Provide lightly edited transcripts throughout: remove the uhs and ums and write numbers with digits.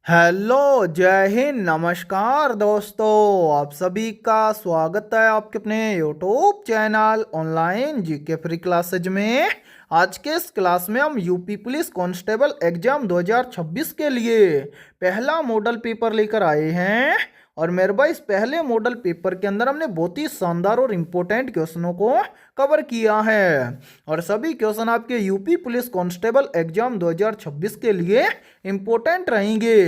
Hello, जय हिंद, नमस्कार दोस्तों। आप सभी का स्वागत है आपके अपने YouTube channel online GK free classes में। आज के इस क्लास में हम यूपी पुलिस कांस्टेबल एग्जाम 2026 के लिए पहला मॉडल पेपर लेकर आए हैं। और मेरे भाई, इस पहले मॉडल पेपर के अंदर हमने बहुत ही शानदार और इम्पोर्टेंट क्वेश्चनों को कवर किया है। और सभी क्वेश्चन आपके यूपी पुलिस कांस्टेबल एग्जाम 2026 के लिए इम्पोर्टेंट रहेंगे।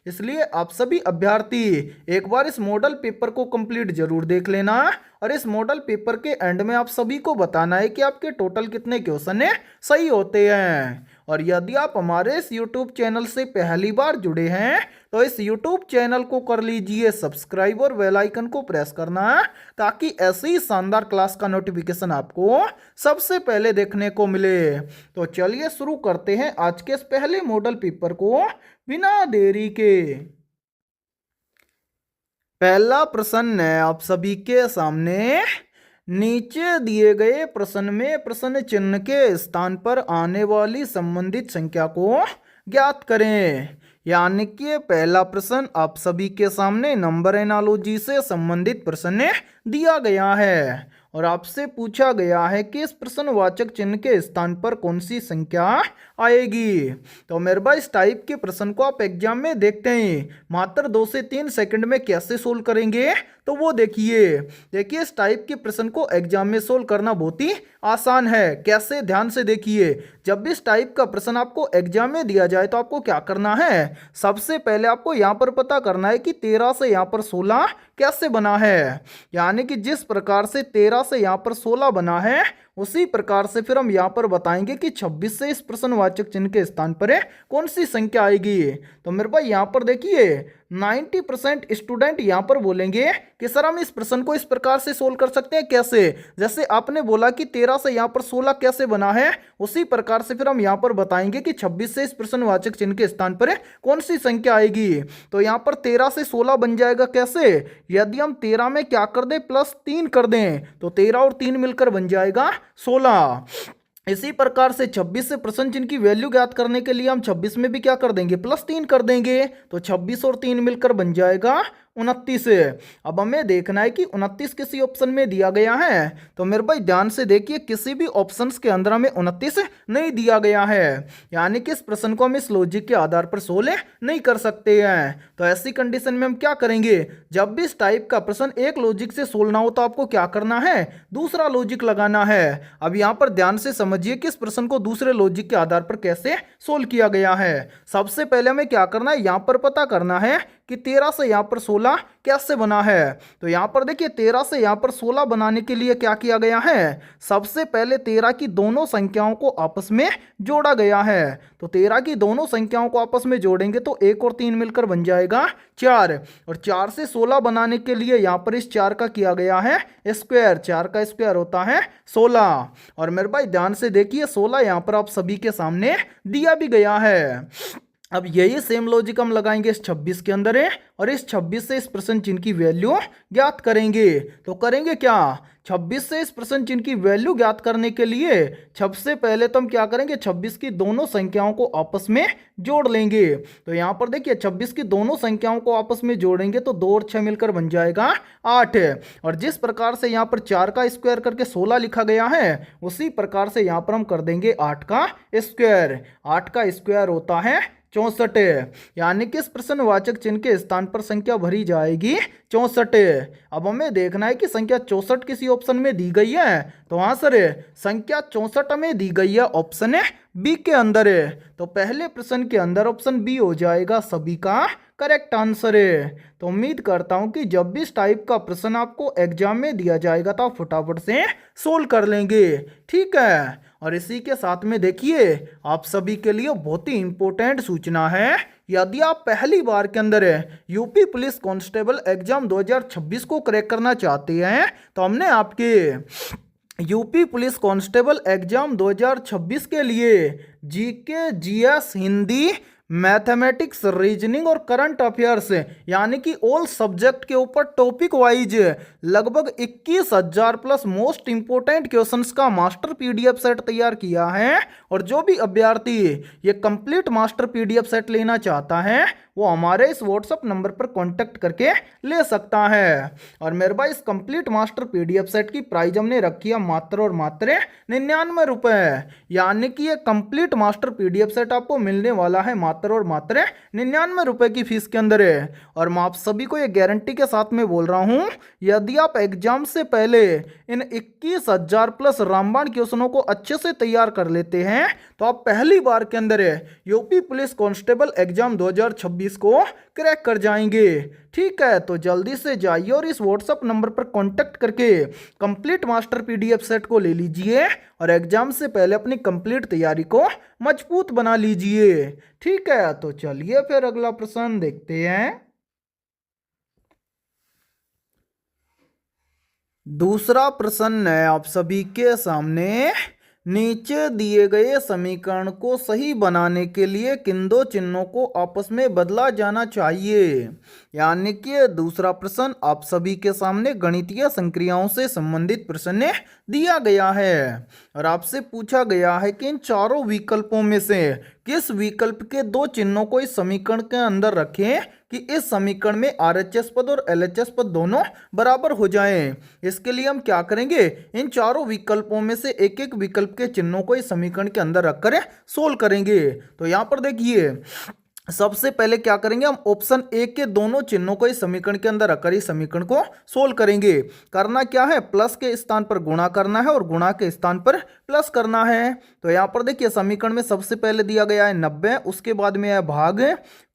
इसलिए आप सभी अभ्यर्थी एक बार इस मॉडल पेपर को कंप्लीट जरूर देख लेना। और इस मॉडल पेपर के एंड में आप सभी को बताना है कि आपके टोटल कितने क्वेश्चन सही होते हैं। और यदि आप हमारे इस यूट्यूब चैनल से पहली बार जुड़े हैं तो इस यूट्यूब चैनल को कर लीजिए सब्सक्राइब और बेल आइकन को प्रेस करना, ताकि ऐसी शानदार क्लास का नोटिफिकेशन आपको सबसे पहले देखने को मिले। तो चलिए शुरू करते हैं आज के इस पहले मॉडल पेपर को बिना देरी के। पहला प्रश्न है आप सभी के सामने। नीचे दिए गए प्रश्न में प्रश्न चिन्ह के स्थान पर आने वाली संबंधित संख्या को ज्ञात करें। यानी कि पहला प्रश्न आप सभी के सामने नंबर एनालॉजी से संबंधित प्रश्न दिया गया है और आपसे पूछा गया है कि इस प्रश्नवाचक चिन्ह के स्थान पर कौन सी संख्या आएगी। तो मेरे भाई, इस टाइप के प्रश्न को आप एग्जाम में देखते हैं मात्र 2 से 3 सेकंड में कैसे सोल्व करेंगे, तो वो देखिए इस टाइप के प्रश्न को एग्जाम में सोल्व करना बहुत ही आसान है। कैसे, ध्यान से देखिए। जब भी इस टाइप का प्रश्न आपको एग्जाम में दिया जाए तो आपको क्या करना है, सबसे पहले आपको यहाँ पर पता करना है कि 13 से यहाँ पर 16 कैसे बना है। यानी कि जिस प्रकार से 13 से यहाँ पर 16 बना है उसी प्रकार से फिर हम यहाँ पर बताएंगे कि 26 से इस प्रश्नवाचक चिन्ह के स्थान पर कौन सी संख्या आएगी। तो मेरे भाई, यहाँ पर देखिए 90% स्टूडेंट यहाँ पर बोलेंगे कि सर हम इस प्रश्न को इस प्रकार से सोल्व कर सकते हैं। कैसे, जैसे आपने बोला कि 13 से यहाँ पर 16 कैसे बना है, उसी प्रकार से फिर हम यहाँ पर बताएंगे कि 26 से इस प्रश्नवाचक चिन्ह के स्थान पर कौन सी संख्या आएगी। तो यहाँ पर 13 से 16 बन जाएगा कैसे, यदि हम 13 में क्या कर दें, +3 कर दें, तो 13 और 3 मिलकर बन जाएगा 16। इसी प्रकार से 26 से प्रश्न चिन्ह की वैल्यू ज्ञात करने के लिए हम 26 में भी क्या कर देंगे, +3 कर देंगे, तो 26 और 3 मिलकर बन जाएगा 29। अब हमें देखना है कि 29 किसी ऑप्शन में दिया गया है। तो मेरे भाई ध्यान से देखिए, किसी भी ऑप्शंस के अंदर हमें 29 नहीं दिया गया है। यानी कि इस प्रश्न को हम इस लॉजिक के आधार पर सोल्व नहीं कर सकते हैं। तो ऐसी कंडीशन में हम क्या करेंगे, जब भी इस टाइप का प्रश्न एक लॉजिक से सोल्व ना हो तो आपको क्या करना है, दूसरा लॉजिक लगाना है। अब यहाँ पर ध्यान से समझिए कि इस प्रश्न को दूसरे लॉजिक के आधार पर कैसे सोल्व किया गया है। सबसे पहले हमें क्या करना है, यहाँ पर पता करना है कि 13 से यहाँ पर 16 कैसे बना है। तो यहाँ पर देखिए 13 से यहाँ पर 16 बनाने के लिए क्या किया गया है, सबसे पहले 13 की दोनों संख्याओं को आपस में जोड़ा गया है। तो 13 की दोनों संख्याओं को आपस में जोड़ेंगे तो 1 और 3 मिलकर बन जाएगा 4। और 4 से 16 बनाने के लिए यहाँ पर इस 4 का किया गया है स्क्वायर, 4 का स्क्वायर होता है 16। और मेरे भाई ध्यान से देखिए 16 यहाँ पर आप सभी के सामने दिया भी गया है। अब यही सेम लॉजिक हम लगाएंगे इस 26 के अंदर है और इस 26 से इस प्रश्न चिन्ह की वैल्यू ज्ञात करेंगे। तो करेंगे क्या, 26 से इस प्रश्न चिन्ह की वैल्यू ज्ञात करने के लिए सबसे पहले तो हम क्या करेंगे, 26 की दोनों संख्याओं को आपस में जोड़ लेंगे। तो यहाँ पर देखिए 26 की दोनों संख्याओं को आपस में जोड़ेंगे तो 2 और 6 मिलकर बन जाएगा 8। और जिस प्रकार से यहाँ पर 4 का स्क्वायर करके 16 लिखा गया है, उसी प्रकार से यहाँ पर हम कर देंगे 8 का स्क्वायर। 8 का स्क्वायर होता है 64। यानी कि इस प्रश्नवाचक चिन्ह के स्थान पर संख्या भरी जाएगी 64। अब हमें देखना है कि संख्या 64 किसी ऑप्शन में दी गई है। तो हाँ सर, संख्या 64 में दी गई है ऑप्शन बी के अंदर है। तो पहले प्रश्न के अंदर ऑप्शन बी हो जाएगा सभी का करेक्ट आंसर है। तो उम्मीद करता हूं कि जब भी इस टाइप का प्रश्न आपको एग्जाम में दिया जाएगा तो आप फटाफट से सोल्व कर लेंगे, ठीक है। और इसी के साथ में देखिए आप सभी के लिए बहुत ही इंपॉर्टेंट सूचना है। यदि आप पहली बार के अंदर यूपी पुलिस कांस्टेबल एग्जाम 2026 को क्रैक करना चाहते हैं तो हमने आपके यूपी पुलिस कांस्टेबल एग्जाम 2026 के लिए GK, GS, Hindi, mathematics, reasoning और करंट अफेयर्स यानी कि ऑल सब्जेक्ट के ऊपर टॉपिक वाइज लगभग 21,000 प्लस मोस्ट इंपोर्टेंट क्वेश्चंस का मास्टर पीडीएफ सेट तैयार किया है। और जो भी अभ्यर्थी ये कंप्लीट मास्टर पीडीएफ सेट लेना चाहता है वो हमारे इस व्हाट्सएप नंबर पर कांटेक्ट करके ले सकता है। और मेरे भाई इस कंप्लीट मास्टर पीडीएफ सेट की प्राइस हमने रखी है मात्र और मात्र 99 रुपए, यानी कि ये कंप्लीट मास्टर पीडीएफ सेट आपको मिलने वाला है मात्र और मात्र 99 रुपए की फीस के अंदर है। और मैं आप सभी को ये गारंटी के साथ में बोल रहा हूं, यदि आप एग्जाम से पहले इन 21,000 प्लस रामबाण क्वेश्चनों को अच्छे से तैयार कर लेते हैं तो आप पहली बार के अंदर यूपी पुलिस कांस्टेबल एग्जाम 2026 को क्रैक कर जाएंगे। ठीक है, तो जल्दी से जाइए और इस व्हाट्सएप नंबर पर कांटेक्ट करके कंप्लीट मास्टर पीडीएफ सेट को ले लीजिए और एग्जाम से पहले अपनी कंप्लीट तैयारी को मजबूत बना लीजिए। ठीक है, तो चलिए फिर अगला प्रश्न देखते हैं। दूसरा प्रश्न है आप सभी के सामने, नीचे दिए गए समीकरण को सही बनाने के लिए किन दो चिन्हों को आपस में बदला जाना चाहिए। यानी कि दूसरा प्रश्न आप सभी के सामने गणितीय संक्रियाओं से संबंधित प्रश्न दिया गया है और आपसे पूछा गया है कि इन चारों विकल्पों में से किस विकल्प के दो चिन्हों को इस समीकरण के अंदर रखें कि इस समीकरण में आरएचएस पद और एलएचएस पद दोनों बराबर हो जाएं। इसके लिए हम क्या करेंगे, इन चारों विकल्पों में से एक एक विकल्प के चिन्हों को इस समीकरण के अंदर रखकर सोल्व करेंगे। तो यहां पर देखिए सबसे पहले क्या करेंगे, हम ऑप्शन ए के दोनों चिन्हों को इस समीकरण के अंदर रखकर इस समीकरण को सोल्व करेंगे। करना क्या है, प्लस के स्थान पर गुणा करना है और गुणा के स्थान पर प्लस करना है। तो यहां पर देखिए समीकरण में सबसे पहले दिया गया है 90, उसके बाद में है भाग,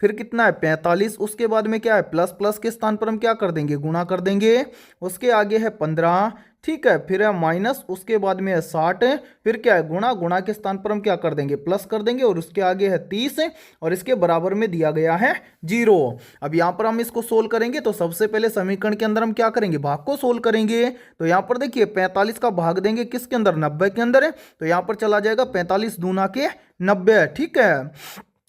फिर कितना है 45, उसके बाद में क्या है प्लस, प्लस के स्थान पर हम क्या कर देंगे गुणा कर देंगे, उसके आगे है 15, ठीक है, फिर है माइनस, उसके बाद में है 60, फिर क्या है गुणा, गुणा के स्थान पर हम क्या कर देंगे प्लस कर देंगे और उसके आगे है 30 और इसके बराबर में दिया गया है 0। अब यहां पर हम इसको सोल्व करेंगे तो सबसे पहले समीकरण के अंदर हम क्या करेंगे भाग को सोल्व करेंगे। तो यहां पर देखिए 45 का भाग देंगे किसके अंदर 90 के अंदर है, तो यहां पर चला जाएगा 45 दूना के 90, ठीक है।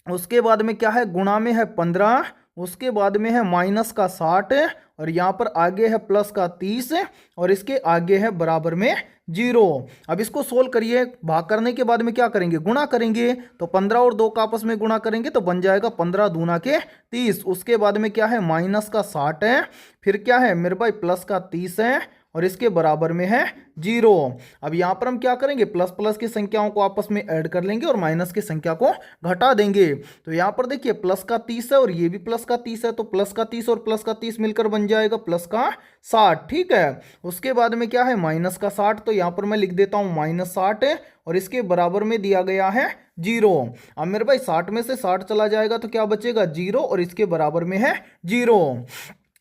उसके बाद में क्या है गुणा में है 15, उसके बाद में है माइनस का 60 और यहाँ पर आगे है प्लस का 30 और इसके आगे है बराबर में 0। अब इसको सोल्व करिए, भाग करने के बाद में क्या करेंगे गुणा करेंगे, तो 15 और 2 का आपस में गुणा करेंगे तो बन जाएगा 15 दूना के 30। उसके बाद में क्या है माइनस का 60 है, फिर क्या है मेरे भाई प्लस का 30 है और इसके बराबर में है 0। अब यहां पर हम क्या करेंगे प्लस प्लस की संख्याओं को आपस में ऐड कर लेंगे और माइनस की संख्या को घटा देंगे। तो यहां पर देखिए प्लस का 30 है और ये भी प्लस का 30 है, तो प्लस का 30 और प्लस का 30 मिलकर बन जाएगा प्लस का 60, ठीक है। उसके बाद में क्या है माइनस का 60, तो यहां पर मैं लिख देता हूं माइनस 60 और इसके बराबर में दिया गया है 0। अब मेरे भाई 60 में से 60 चला जाएगा तो क्या बचेगा 0 और इसके बराबर में है 0।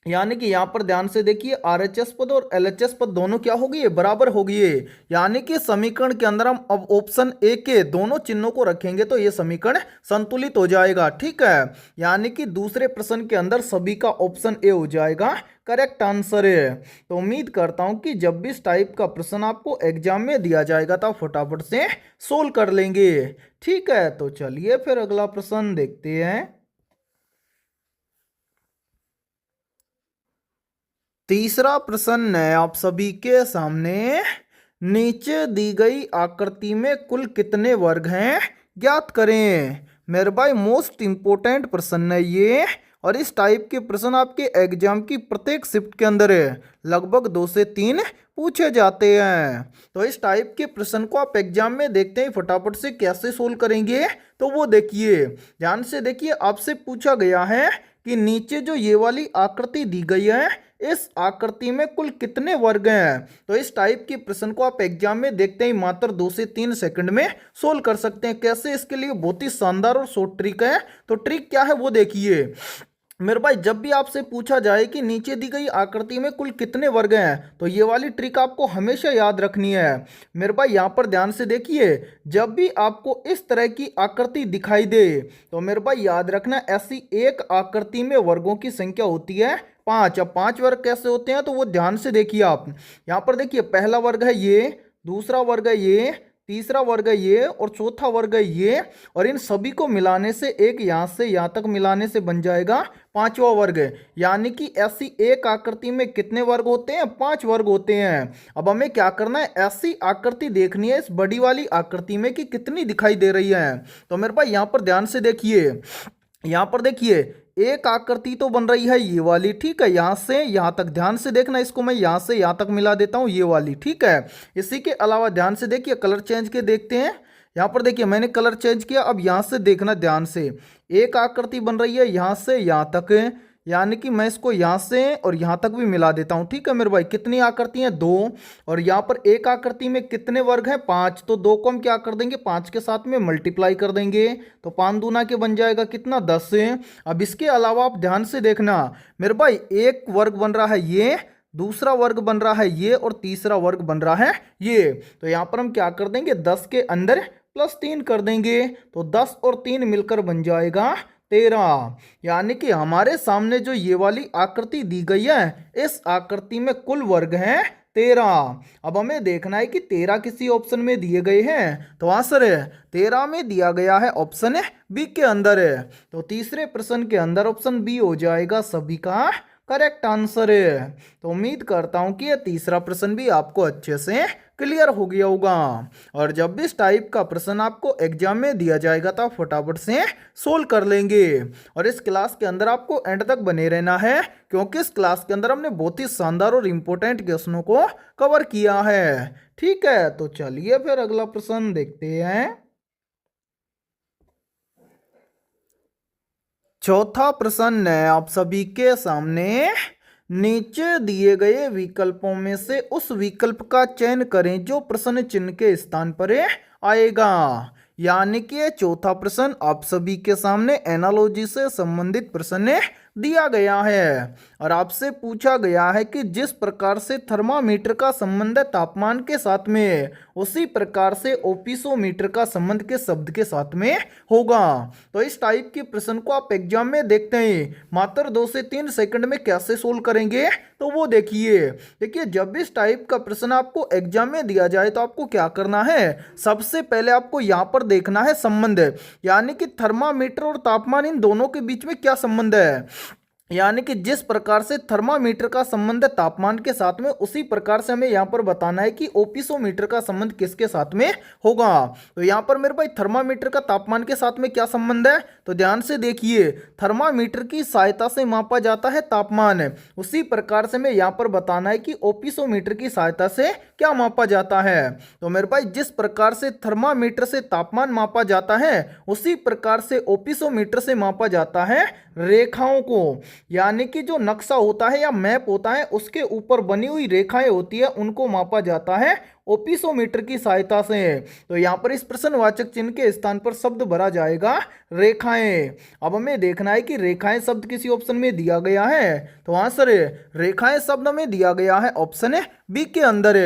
यानी कि यहां पर ध्यान से देखिए आरएचएस पद और एलएचएस पद दोनों क्या हो गए बराबर हो गए। यानी कि समीकरण के अंदर हम अब ऑप्शन ए के दोनों चिन्हों को रखेंगे तो यह समीकरण संतुलित हो जाएगा, ठीक है। यानी कि दूसरे प्रश्न के अंदर सभी का ऑप्शन ए हो जाएगा करेक्ट आंसर है। तो उम्मीद करता हूं कि जब भी इस टाइप का प्रश्न आपको एग्जाम में दिया जाएगा तो फटाफट से सोल्व कर लेंगे, ठीक है। तो चलिए फिर अगला प्रश्न देखते हैं। तीसरा प्रश्न है आप सभी के सामने, नीचे दी गई आकृति में कुल कितने वर्ग हैं ज्ञात करें। मेरे भाई मोस्ट इंपोर्टेंट प्रश्न है ये और इस टाइप के प्रश्न आपके एग्जाम की प्रत्येक शिफ्ट के अंदर लगभग 2 से 3 पूछे जाते हैं। तो इस टाइप के प्रश्न को आप एग्जाम में देखते हैं फटाफट से कैसे सोल्व करेंगे, तो वो देखिए ध्यान से देखिए। आपसे पूछा गया है कि नीचे जो ये वाली आकृति दी गई है इस आकृति में कुल कितने वर्ग हैं। तो इस टाइप के प्रश्न को आप एग्जाम में देखते ही मात्र 2 से 3 सेकंड में सोल्व कर सकते हैं। कैसे, इसके लिए बहुत ही शानदार और शॉर्ट ट्रिक है। तो ट्रिक क्या है वो देखिए मेरे भाई। जब भी आपसे पूछा जाए कि नीचे दी गई आकृति में कुल कितने वर्ग हैं तो ये वाली ट्रिक आपको हमेशा याद रखनी है मेरे भाई। यहाँ पर ध्यान से देखिए, जब भी आपको इस तरह की आकृति दिखाई दे तो मेरे भाई याद रखना ऐसी एक आकृति में वर्गों की संख्या होती है 5। अब 5 वर्ग कैसे होते हैं तो वो ध्यान से देखिए आप। यहाँ पर देखिए पहला वर्ग है ये, दूसरा वर्ग है ये, तीसरा वर्ग है ये और चौथा वर्ग है ये, और इन सभी को मिलाने से एक यहाँ से यहाँ तक मिलाने से बन जाएगा पांचवा वर्ग। यानी कि ऐसी एक आकृति में कितने वर्ग होते हैं? 5 वर्ग होते हैं। अब हमें क्या करना है, ऐसी आकृति देखनी है इस बड़ी वाली आकृति में कि कितनी दिखाई दे रही है। तो मेरे पास यहाँ पर ध्यान से देखिए, यहाँ पर देखिए एक आकृति तो बन रही है ये वाली, ठीक है, यहां से यहां तक ध्यान से देखना, इसको मैं यहां से यहां तक मिला देता हूं ये वाली, ठीक है। इसी के अलावा ध्यान से देखिए, कलर चेंज के देखते हैं। यहां पर देखिए मैंने कलर चेंज किया, अब यहां से देखना ध्यान से, एक आकृति बन रही है यहां से यहां तक, यानी कि मैं इसको यहाँ से और यहाँ तक भी मिला देता हूँ, ठीक है मेरे भाई। कितनी आकृति हैं? 2। और यहाँ पर एक आकृति में कितने वर्ग हैं? 5। तो 2 को हम क्या कर देंगे, 5 के साथ में मल्टीप्लाई कर देंगे, तो 5 दूना के बन जाएगा कितना? 10। अब इसके अलावा आप ध्यान से देखना मेरे भाई, एक वर्ग बन रहा है ये, दूसरा वर्ग बन रहा है ये, और तीसरा वर्ग बन रहा है ये। तो यहाँ पर हम क्या कर देंगे, 10 के अंदर +3 कर देंगे, तो 10 और 3 मिलकर बन जाएगा 13। यानी कि हमारे सामने जो ये वाली आकृति दी गई है, इस आकृति में कुल वर्ग हैं 13। अब हमें देखना है कि 13 किसी ऑप्शन में दिए गए हैं, तो आंसर 13 में दिया गया है ऑप्शन बी के अंदर। तो तीसरे प्रश्न के अंदर ऑप्शन बी हो जाएगा सभी का करेक्ट आंसर। तो उम्मीद करता हूं कि यह तीसरा प्रश्न भी आपको अच्छे से क्लियर हो गया होगा। और जब भी इस टाइप का प्रश्न आपको एग्जाम में दिया जाएगा तो आप फटाफट से सोल्व कर लेंगे। और इस क्लास के अंदर आपको एंड तक बने रहना है, क्योंकि इस क्लास के अंदर हमने बहुत ही शानदार और इम्पोर्टेंट क्वेश्चनों को कवर किया है। ठीक है, तो चलिए फिर अगला प्रश्न देखते हैं। चौथा प्रश्न है आप सभी के सामने, नीचे दिए गए विकल्पों में से उस विकल्प का चयन करें जो प्रश्न चिन्ह के स्थान पर आएगा। यानी कि चौथा प्रश्न आप सभी के सामने एनालॉजी से संबंधित प्रश्न दिया गया है और आपसे पूछा गया है कि जिस प्रकार से थर्मामीटर का संबंध तापमान के साथ में, उसी प्रकार से ओपिसोमीटर का संबंध के शब्द के साथ में होगा। तो इस टाइप के प्रश्न को आप एग्जाम में देखते हैं, मात्र 2 से 3 सेकंड में कैसे सोल्व करेंगे तो वो देखिए जब इस टाइप का प्रश्न आपको एग्जाम में दिया जाए तो आपको क्या करना है, सबसे पहले आपको यहाँ पर देखना है संबंध, यानी कि थर्मामीटर और तापमान इन दोनों के बीच में क्या संबंध है। यानी कि जिस प्रकार से थर्मामीटर का संबंध है तापमान के साथ में, उसी प्रकार से हमें यहाँ पर बताना है कि ओपिसोमीटर का संबंध किसके साथ में होगा। तो यहाँ पर मेरे भाई थर्मामीटर का तापमान के साथ में क्या संबंध है, तो ध्यान से देखिए, थर्मामीटर की सहायता से मापा जाता है तापमान, उसी प्रकार से हमें यहाँ पर बताना है कि ओपिसोमीटर की सहायता से क्या मापा जाता है। तो मेरे भाई जिस प्रकार से थर्मामीटर से तापमान मापा जाता है, उसी प्रकार से ओपिसोमीटर से मापा जाता है रेखाओं को, यानी कि जो नक्शा होता है या मैप होता है उसके ऊपर बनी हुई रेखाएं होती है, उनको मापा जाता है ओपिसोमीटर की सहायता से। तो यहाँ पर इस प्रश्नवाचक चिन्ह के स्थान पर शब्द भरा जाएगा रेखाएं। अब हमें देखना है कि रेखाएं शब्द किसी ऑप्शन में दिया गया है, तो आंसर रेखाएं शब्द में दिया गया है ऑप्शन बी के अंदर।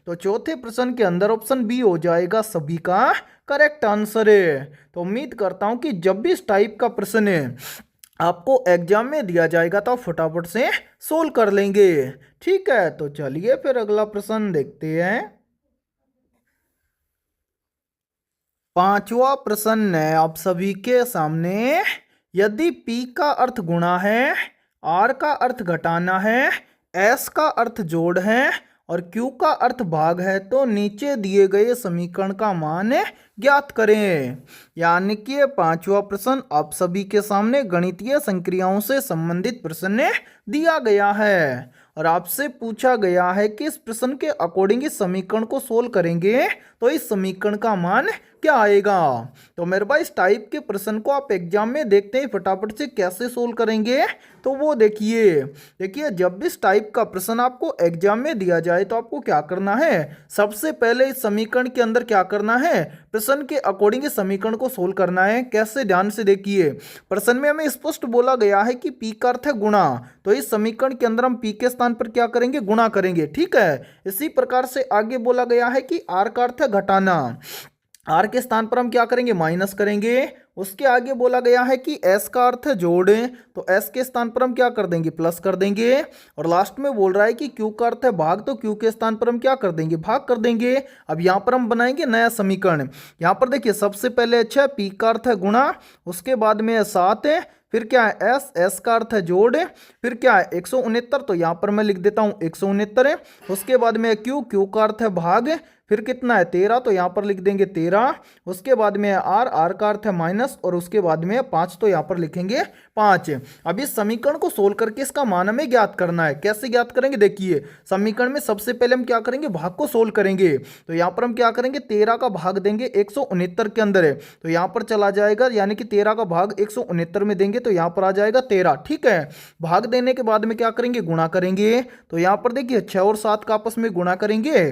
तो चौथे प्रश्न के अंदर ऑप्शन बी हो जाएगा सभी का करेक्ट आंसर। तो उम्मीद करता हूं कि जब भी इस टाइप का प्रश्न आपको एग्जाम में दिया जाएगा तो फटाफट से सोल्व कर लेंगे। ठीक है, तो चलिए फिर अगला प्रश्न देखते हैं। पांचवा प्रश्न है आप सभी के सामने, यदि P का अर्थ गुणा है, R का अर्थ घटाना है, S का अर्थ जोड़ है और Q का अर्थ भाग है, तो नीचे दिए गए समीकरण का मान ज्ञात करें। यानी कि ये पांचवा प्रश्न आप सभी के सामने गणितीय संक्रियाओं से संबंधित प्रश्न दिया गया है और आपसे पूछा गया है कि इस प्रश्न के अकॉर्डिंग इस समीकरण को सोल्व करेंगे तो इस समीकरण का मान क्या आएगा। तो मेरे भाई इस टाइप के प्रश्न को आप एग्जाम में देखते हैं फटाफट से कैसे सोल्व करेंगे, तो वो देखिए जब भी इस टाइप का प्रश्न आपको एग्जाम में दिया जाए तो आपको क्या करना है, सबसे पहले इस समीकरण के अंदर क्या करना है, प्रश्न के अकॉर्डिंग इस समीकरण को सोल्व करना है। कैसे, ध्यान से देखिए, प्रश्न में हमें स्पष्ट बोला गया है कि P का अर्थ है गुणा, तो इस समीकरण के अंदर हम P के स्थान पर क्या करेंगे, गुणा करेंगे। ठीक है, इसी प्रकार से आगे बोला गया है कि R का अर्थ है घटाना, R के स्थान पर हम क्या करेंगे, माइनस करेंगे उसके आगे बोला गया है कि एस का अर्थ है जोड़ें, तो एस के स्थान पर हम क्या कर देंगे, प्लस कर देंगे। और लास्ट में बोल रहा है कि क्यू का अर्थ है भाग, तो क्यू के स्थान पर हम क्या कर देंगे, भाग कर देंगे। अब यहाँ पर हम बनाएंगे नया समीकरण। यहाँ पर देखिए सबसे पहले अच्छा पी का अर्थ है गुणा, उसके बाद में है 7 है, फिर क्या है एस, एस का अर्थ है जोड़, फिर क्या है 169, तो यहाँ पर मैं लिख देता हूँ 169 है। उसके बाद में क्यू, क्यू का अर्थ है भाग, फिर कितना है 13, तो यहाँ पर लिख देंगे 13। उसके बाद में आर, आर का अर्थ है माइनस, और उसके बाद में 5, तो यहाँ पर लिखेंगे 5। अब इस समीकरण को सोल्व करके इसका मान हमें ज्ञात करना है। कैसे ज्ञात करेंगे, देखिए समीकरण में सबसे पहले हम क्या करेंगे, भाग को सोल्व करेंगे। तो यहाँ पर हम क्या करेंगे, 13 का भाग देंगे 169 के अंदर है, तो यहाँ पर चला जाएगा, यानी कि 13 का भाग 169 में देंगे तो यहाँ पर आ जाएगा 13। ठीक है, भाग देने के बाद में क्या करेंगे, गुणा करेंगे। तो यहाँ पर देखिए 6 और 7 का आपस में गुणा करेंगे,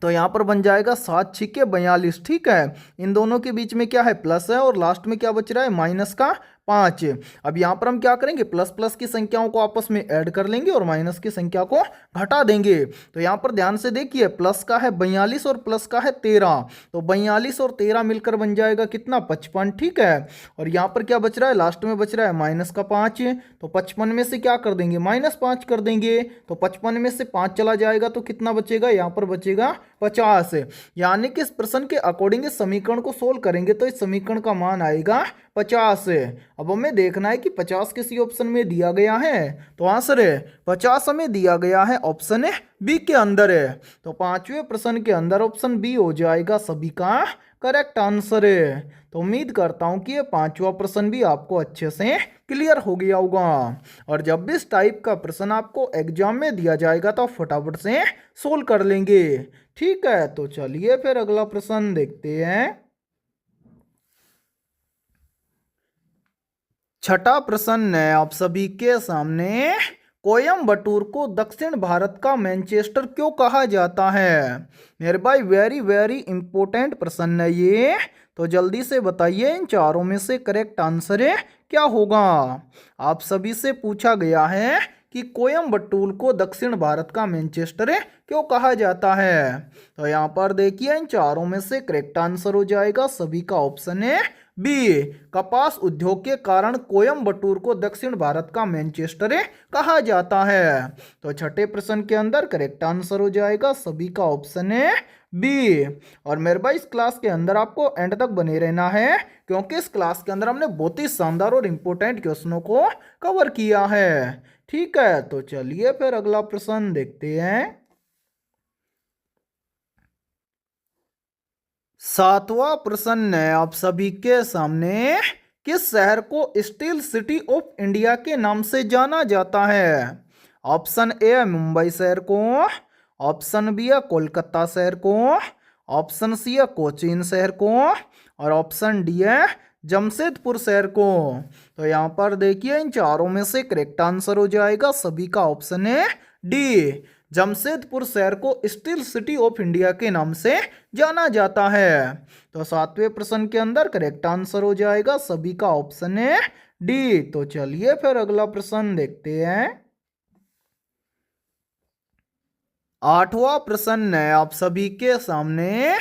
तो यहाँ पर बन जाएगा 7 छिके 42। ठीक है, इन दोनों के बीच में क्या है, प्लस है, और लास्ट में क्या बच रहा है, माइनस का 5। अब यहाँ पर हम क्या करेंगे, प्लस प्लस की संख्याओं को आपस में ऐड कर लेंगे और माइनस की संख्या को घटा देंगे। तो यहाँ पर ध्यान से देखिए, प्लस का है 42 और प्लस का है 13, तो 42 और 13 मिलकर बन जाएगा कितना, 55। ठीक है, और यहाँ पर क्या बच रहा है, लास्ट में बच रहा है माइनस का 5, तो 55 में से क्या कर देंगे, -5 कर देंगे, तो 55 में से 5 चला जाएगा तो कितना बचेगा, यहाँ पर बचेगा 50। यानी कि इस प्रश्न के अकॉर्डिंग इस समीकरण को सोल्व करेंगे तो इस समीकरण का मान आएगा 50। अब हमें देखना है कि 50 किसी ऑप्शन में दिया गया है, तो आंसर है 50 हमें दिया गया है ऑप्शन बी के अंदर है। तो पांचवें प्रश्न के अंदर ऑप्शन बी हो जाएगा सभी का करेक्ट आंसर है। तो उम्मीद करता हूं कि ये पांचवा प्रश्न भी आपको अच्छे से क्लियर हो गया होगा। और जब भी इस टाइप का प्रश्न आपको एग्जाम में दिया जाएगा तो फटाफट से सोल्व कर लेंगे। ठीक है, तो चलिए फिर अगला प्रश्न देखते हैं। छठा प्रश्न है आप सभी के सामने, कोयम्बटूर को दक्षिण भारत का मैनचेस्टर क्यों कहा जाता है। मेरे भाई वेरी वेरी इंपॉर्टेंट प्रश्न है ये, तो जल्दी से बताइए इन चारों में से करेक्ट आंसर है क्या होगा। आप सभी से पूछा गया है कि कोयम्बटूर को दक्षिण भारत का मैनचेस्टर क्यों कहा जाता है। तो यहाँ पर देखिए इन चारों में से करेक्ट आंसर हो जाएगा सभी का ऑप्शन है बी, कपास उद्योग के कारण कोयम्बटूर को दक्षिण भारत का मैनचेस्टर कहा जाता है। तो छठे प्रश्न के अंदर करेक्ट आंसर हो जाएगा सभी का ऑप्शन है बी। और मेरे भाई इस क्लास के अंदर आपको एंड तक बने रहना है, क्योंकि इस क्लास के अंदर हमने बहुत ही शानदार और इंपॉर्टेंट क्वेश्चनों को कवर किया है। ठीक है, तो चलिए फिर अगला प्रश्न देखते हैं। सातवां प्रश्न है आप सभी के सामने, किस शहर को स्टील सिटी ऑफ इंडिया के नाम से जाना जाता है। ऑप्शन ए है मुंबई शहर को, ऑप्शन बी है कोलकाता शहर को, ऑप्शन सी है कोचीन शहर को, और ऑप्शन डी है जमशेदपुर शहर को। तो यहाँ पर देखिए इन चारों में से करेक्ट आंसर हो जाएगा सभी का ऑप्शन है डी, जमशेदपुर शहर को स्टील सिटी ऑफ इंडिया के नाम से जाना जाता है। तो सातवें प्रश्न के अंदर करेक्ट आंसर हो जाएगा सभी का ऑप्शन है डी। तो चलिए फिर अगला प्रश्न देखते हैं। आठवां प्रश्न है आप सभी के सामने,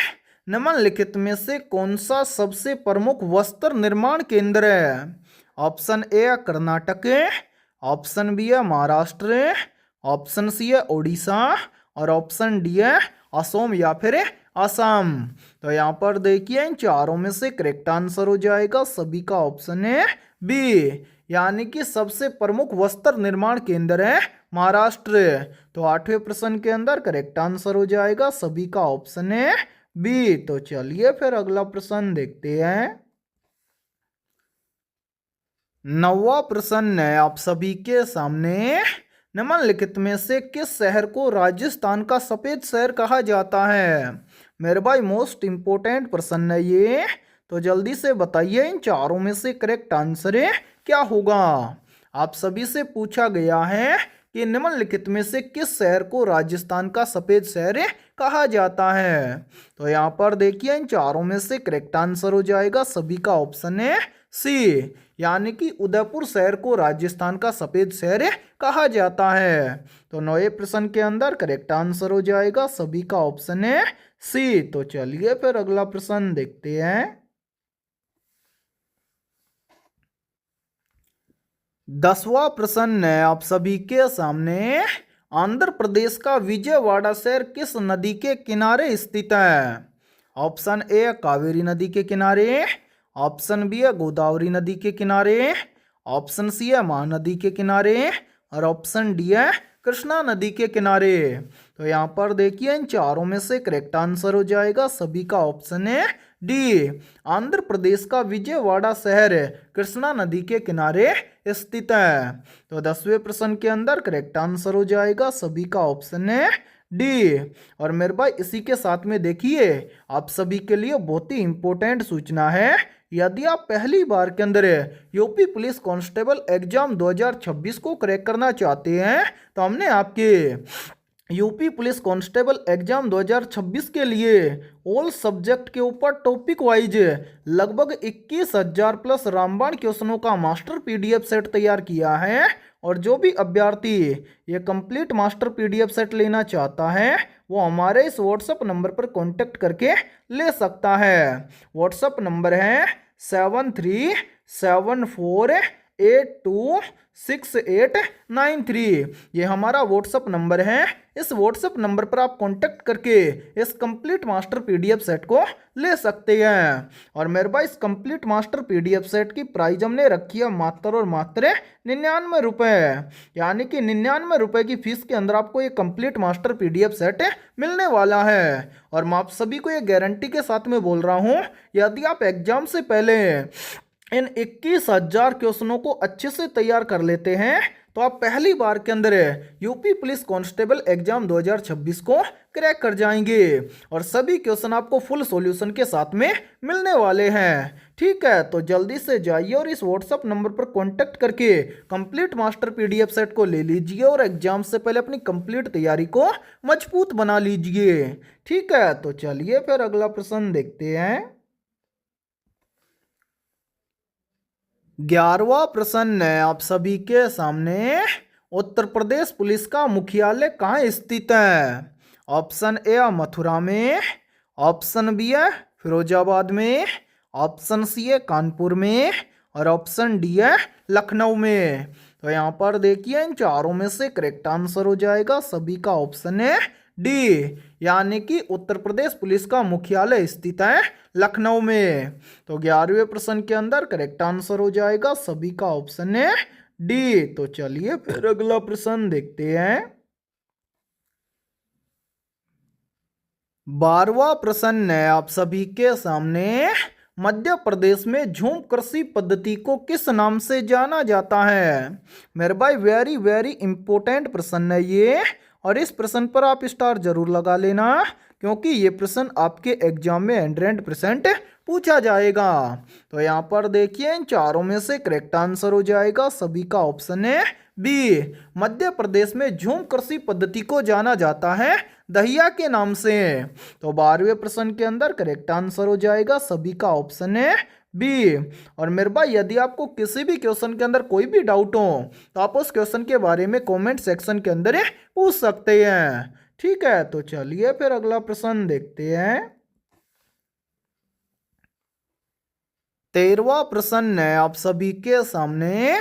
निम्नलिखित में से कौन सा सबसे प्रमुख वस्त्र निर्माण केंद्र है। ऑप्शन ए है कर्नाटक, ऑप्शन बी है महाराष्ट्र, ऑप्शन सी है ओडिशा, और ऑप्शन डी है असम या फिर असम। तो यहाँ पर देखिए इन चारों में से करेक्ट आंसर हो जाएगा सभी का ऑप्शन है बी, यानी कि सबसे प्रमुख वस्त्र निर्माण केंद्र है महाराष्ट्र। तो आठवें प्रश्न के अंदर करेक्ट आंसर हो जाएगा सभी का ऑप्शन है बी। तो चलिए फिर अगला प्रश्न देखते हैं। नौवां प्रश्न है आप सभी के सामने, निम्नलिखित में से किस शहर को राजस्थान का सफेद शहर कहा जाता है। मेरे भाई मोस्ट इंपोर्टेंट प्रश्न है ये, तो जल्दी से बताइए इन चारों में से करेक्ट आंसर क्या होगा। आप सभी से पूछा गया है कि निम्नलिखित में से किस शहर को राजस्थान का सफेद शहर कहा जाता है। तो यहाँ पर देखिए इन चारों में से करेक्ट आंसर हो जाएगा सभी का ऑप्शन है सी, यानी कि उदयपुर शहर को राजस्थान का सफेद शहर कहा जाता है। तो नौवे प्रश्न के अंदर करेक्ट आंसर हो जाएगा सभी का ऑप्शन है सी। तो चलिए फिर अगला प्रश्न देखते हैं। 10वां प्रश्न है आप सभी के सामने। आंध्र प्रदेश का विजयवाड़ा शहर किस नदी के किनारे स्थित है? ऑप्शन ए कावेरी नदी के किनारे, ऑप्शन बी है गोदावरी नदी के किनारे, ऑप्शन सी है महानदी के किनारे और ऑप्शन डी है कृष्णा नदी के किनारे। तो यहाँ पर देखिए इन चारों में से करेक्ट आंसर हो जाएगा सभी का ऑप्शन है डी। आंध्र प्रदेश का विजयवाड़ा शहर कृष्णा नदी के किनारे स्थित है। तो 10वें प्रश्न के अंदर करेक्ट आंसर हो जाएगा सभी का ऑप्शन है डी। और मेरे भाई इसी के साथ में देखिए आप सभी के लिए बहुत ही इंपॉर्टेंट सूचना है। यदि आप पहली बार के अंदर यूपी पुलिस कांस्टेबल एग्जाम 2026 को क्रैक करना चाहते हैं तो हमने आपके यूपी पुलिस कांस्टेबल एग्जाम 2026 के लिए ऑल सब्जेक्ट के ऊपर टॉपिक वाइज लगभग 21,000 प्लस रामबाण क्वेश्चनों का मास्टर पीडीएफ सेट तैयार किया है। और जो भी अभ्यर्थी ये कंप्लीट मास्टर पीडीएफ सेट लेना चाहता है वो हमारे इस व्हाट्सएप नंबर पर कांटेक्ट करके ले सकता है। व्हाट्सएप नंबर है 7374826893। ये हमारा व्हाट्सएप नंबर है। इस व्हाट्सएप नंबर पर आप कांटेक्ट करके इस कंप्लीट मास्टर पीडीएफ सेट को ले सकते हैं। और मेरे भाई इस कंप्लीट मास्टर पीडीएफ सेट की प्राइस हमने रखी है मात्र और मात्र 99 रुपये, यानी कि 99 रुपये की फीस के अंदर आपको ये कंप्लीट मास्टर पीडीएफ सेट मिलने वाला है। और मैं आप सभी को ये गारंटी के साथ में बोल रहा हूँ यदि आप एग्जाम से पहले इन 21,000 क्वेश्चनों को अच्छे से तैयार कर लेते हैं तो आप पहली बार के अंदर यूपी पुलिस कांस्टेबल एग्जाम 2026 को क्रैक कर जाएंगे। और सभी क्वेश्चन आपको फुल सॉल्यूशन के साथ में मिलने वाले हैं। ठीक है, तो जल्दी से जाइए और इस व्हाट्सएप नंबर पर कांटेक्ट करके कंप्लीट मास्टर पीडीएफ सेट को ले लीजिए और एग्जाम से पहले अपनी कंप्लीट तैयारी को मजबूत बना लीजिए। ठीक है, तो चलिए फिर अगला प्रश्न देखते हैं। 11वां प्रश्न है आप सभी के सामने। उत्तर प्रदेश पुलिस का मुख्यालय कहाँ स्थित है? ऑप्शन ए है मथुरा में, ऑप्शन बी है फिरोजाबाद में, ऑप्शन सी है कानपुर में और ऑप्शन डी है लखनऊ में। तो यहाँ पर देखिए इन चारों में से करेक्ट आंसर हो जाएगा सभी का ऑप्शन है डी, यानी कि उत्तर प्रदेश पुलिस का मुख्यालय स्थित है लखनऊ में। तो 11वें प्रश्न के अंदर करेक्ट आंसर हो जाएगा सभी का ऑप्शन है डी। तो चलिए फिर अगला प्रश्न देखते हैं। 12वां प्रश्न है आप सभी के सामने। मध्य प्रदेश में झूम कृषि पद्धति को किस नाम से जाना जाता है? मेरे भाई वेरी वेरी इंपॉर्टेंट प्रश्न है ये, और इस प्रश्न पर आप स्टार जरूर लगा लेना क्योंकि ये प्रश्न आपके एग्जाम में 100% पूछा जाएगा। तो यहाँ पर देखिए इन चारों में से करेक्ट आंसर हो जाएगा सभी का ऑप्शन है बी। मध्य प्रदेश में झूम कृषि पद्धति को जाना जाता है दहिया के नाम से। तो 12वें प्रश्न के अंदर करेक्ट आंसर हो जाएगा सभी का ऑप्शन है बी। और मेरे भाई यदि आपको किसी भी क्वेश्चन के अंदर कोई भी डाउट हो तो आप उस क्वेश्चन के बारे में कमेंट सेक्शन के अंदर पूछ सकते हैं। ठीक है, तो चलिए फिर अगला प्रश्न देखते हैं। 13वां प्रश्न है आप सभी के सामने।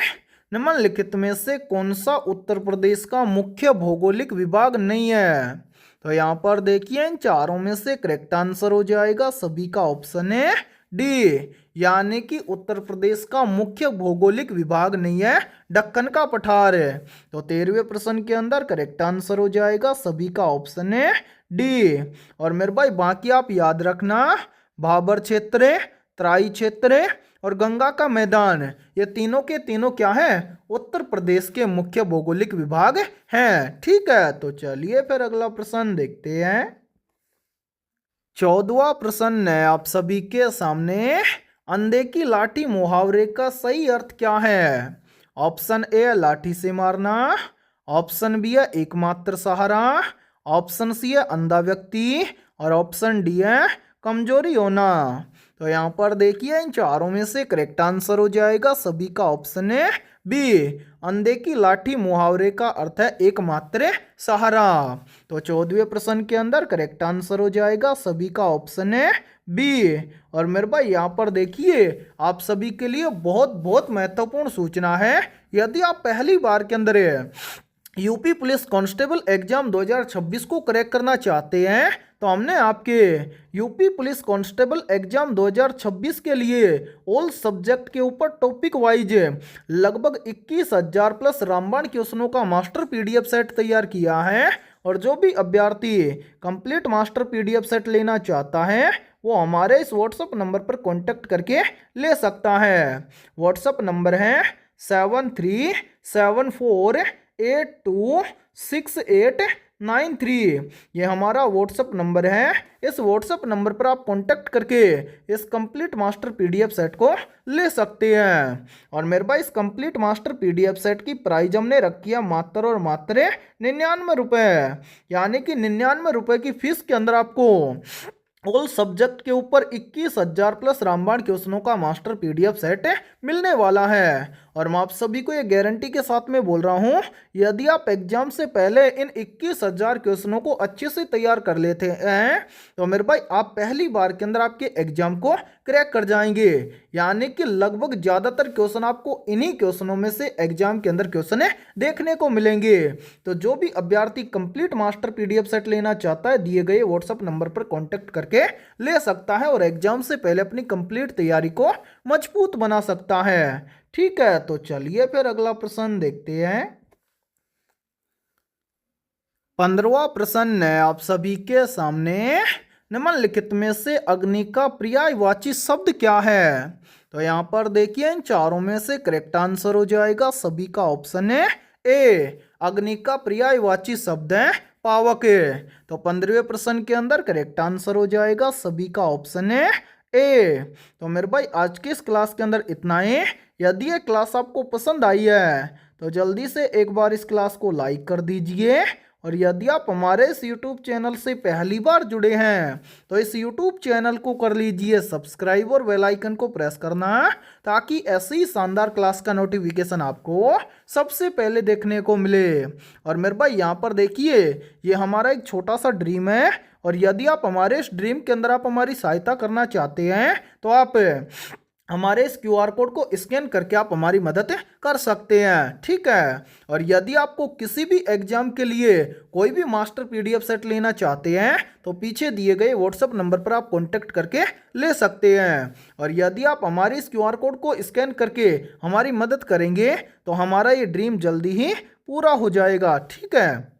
निम्नलिखित में से कौन सा उत्तर प्रदेश का मुख्य भौगोलिक विभाग नहीं है? तो यहाँ पर देखिए इन चारों में से करेक्ट आंसर हो जाएगा सभी का ऑप्शन है डी, यानी कि उत्तर प्रदेश का मुख्य भौगोलिक विभाग नहीं है दक्कन का पठार है। तो 13वें प्रश्न के अंदर करेक्ट आंसर हो जाएगा सभी का ऑप्शन है डी। और मेरे भाई बाकी आप याद रखना भाबर क्षेत्र, तराई क्षेत्र और गंगा का मैदान, ये तीनों के तीनों क्या है उत्तर प्रदेश के मुख्य भौगोलिक विभाग हैं। ठीक है, तो चलिए फिर अगला प्रश्न देखते हैं। 14वां प्रश्न है आप सभी के सामने। अंधे की लाठी मुहावरे का सही अर्थ क्या है? ऑप्शन ए है लाठी से मारना, ऑप्शन बी है एकमात्र सहारा, ऑप्शन सी है अंधा व्यक्ति और ऑप्शन डी है कमजोरी होना। तो यहाँ पर देखिए इन चारों में से करेक्ट आंसर हो जाएगा सभी का ऑप्शन है बी। अंधे की लाठी मुहावरे का अर्थ है एकमात्र सहारा। तो 14वें प्रश्न के अंदर करेक्ट आंसर हो जाएगा सभी का ऑप्शन है बी। और मेरे भाई यहाँ पर देखिए आप सभी के लिए बहुत बहुत महत्वपूर्ण सूचना है। यदि आप पहली बार के अंदर यूपी पुलिस कांस्टेबल एग्जाम 2026 को क्रैक करना चाहते हैं तो हमने आपके यूपी पुलिस कांस्टेबल एग्जाम 2026 के लिए ऑल सब्जेक्ट के ऊपर टॉपिक वाइज लगभग 21,000 प्लस रामबाण क्वेश्चनों का मास्टर पीडीएफ सेट तैयार किया है। और जो भी अभ्यर्थी कंप्लीट मास्टर पीडीएफ सेट लेना चाहता है वो हमारे इस व्हाट्सएप नंबर पर कॉन्टेक्ट करके ले सकता है। व्हाट्सएप नंबर है 7374826893। ये हमारा व्हाट्सएप नंबर है। इस व्हाट्सएप नंबर पर आप कांटेक्ट करके इस कंप्लीट मास्टर पीडीएफ सेट को ले सकते हैं। और मेरे भाई इस कंप्लीट मास्टर पीडीएफ सेट की प्राइस हमने रखी है मात्र और मात्र 99 रुपये, यानी कि 99 रुपये की फीस के अंदर आपको ऑल सब्जेक्ट के ऊपर 21,000 प्लस रामबाण क्वेश्चनों का मास्टर पीडीएफ सेट मिलने वाला है। और मैं आप सभी को ये गारंटी के साथ में बोल रहा हूँ यदि आप एग्जाम से पहले इन 21,000 क्वेश्चनों को अच्छे से तैयार कर लेते हैं तो मेरे भाई आप पहली बार के अंदर आपके एग्जाम को क्रैक कर जाएंगे। यानी कि लगभग ज़्यादातर क्वेश्चन आपको इन्हीं क्वेश्चनों में से एग्जाम के अंदर क्वेश्चन देखने को मिलेंगे। तो जो भी अभ्यर्थी कंप्लीट मास्टर पीडीएफ सेट लेना चाहता है दिए गए व्हाट्सएप नंबर पर कॉन्टेक्ट करके ले सकता है और एग्जाम से पहले अपनी कंप्लीट तैयारी को मजबूत बना सकता है। ठीक है, तो चलिए फिर अगला प्रश्न देखते हैं। 15वां प्रश्न है आप सभी के सामने निम्नलिखित में से अग्नि का पर्यायवाची शब्द क्या है। तो यहाँ पर देखिए इन चारों में से करेक्ट आंसर हो जाएगा सभी का ऑप्शन है ए। अग्नि का पर्यायवाची शब्द है पावक। तो 15वें प्रश्न के अंदर करेक्ट आंसर हो जाएगा सभी का ऑप्शन है ए। तो मेरे भाई आज की इस क्लास के अंदर इतना ही। यदि ये क्लास आपको पसंद आई है तो जल्दी से एक बार इस क्लास को लाइक कर दीजिए। और यदि आप हमारे इस YouTube चैनल से पहली बार जुड़े हैं तो इस YouTube चैनल को कर लीजिए सब्सक्राइब और बेल आइकन को प्रेस करना ताकि ऐसी ही शानदार क्लास का नोटिफिकेशन आपको सबसे पहले देखने को मिले। और मेरे भाई यहाँ पर देखिए ये हमारा एक छोटा सा ड्रीम है और यदि आप हमारे इस ड्रीम के अंदर आप हमारी सहायता करना चाहते हैं तो आप हमारे इस क्यूआर कोड को स्कैन करके आप हमारी मदद कर सकते हैं। ठीक है, और यदि आपको किसी भी एग्जाम के लिए कोई भी मास्टर पीडीएफ सेट लेना चाहते हैं तो पीछे दिए गए व्हाट्सएप नंबर पर आप कांटेक्ट करके ले सकते हैं। और यदि आप हमारे इस क्यूआर कोड को स्कैन करके हमारी मदद करेंगे तो हमारा ये ड्रीम जल्दी ही पूरा हो जाएगा। ठीक है।